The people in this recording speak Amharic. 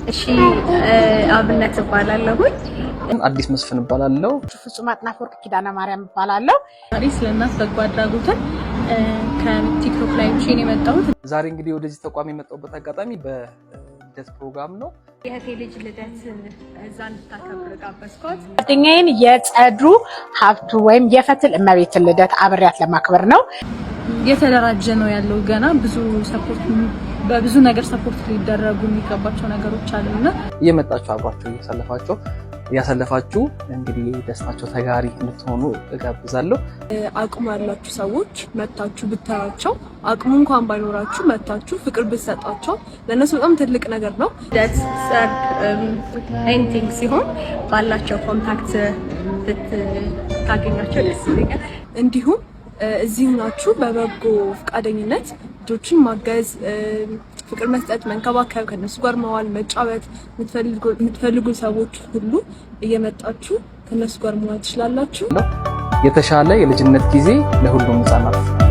እሺ አብነት እባላለሁ። አዲስ መስፍን እባላለሁ። ፍጹም አጥናፈወርቅ ኪዳነ ማርያም እባላለሁ። ዛሬ ስለናት በጎ አድራጎትን ከቲክቶክ ላይ ቼን የመጣሁት። ዛሬ እንግዲህ ወደዚህ ተቋም የመጣሁበት አጋጣሚ በልደት ፕሮግራም ነው። የእህቴ ልጅ ልደት እዛ እንድታከብር ጋበዝኳት። ጓደኛዬን የጸዱ ሀብቱ ወይም የፈትል እመቤትን ልደት አብሬያት ለማክበር ነው። የተደራጀ ነው ያለው ገና ብዙ ሰፖርት በብዙ ነገር ሰፖርት ሊደረጉ የሚገባቸው ነገሮች አሉና እየመጣችሁ አብራችሁ እያሳለፋችሁ እንግዲህ ደስታቸው ተጋሪ እንድትሆኑ እጋብዛለሁ። አቅሙ ያላችሁ ሰዎች መታችሁ ብታያቸው፣ አቅሙ እንኳን ባይኖራችሁ መታችሁ ፍቅር ብትሰጣቸው ለነሱ በጣም ትልቅ ነገር ነው። ደስ ኤኒቲንግ ሲሆን ባላቸው ኮንታክት ብታገኛቸው ደስ ይለኛል። እንዲሁም እዚህ ናችሁ በበጎ ፈቃደኝነት ልጆችን ማገዝ፣ ፍቅር መስጠት፣ መንከባከብ፣ ከነሱ ጋር መዋል፣ መጫወት የምትፈልጉ ሰዎች ሁሉ እየመጣችሁ ከነሱ ጋር መዋል ትችላላችሁ። የተሻለ የልጅነት ጊዜ ለሁሉም ህጻናት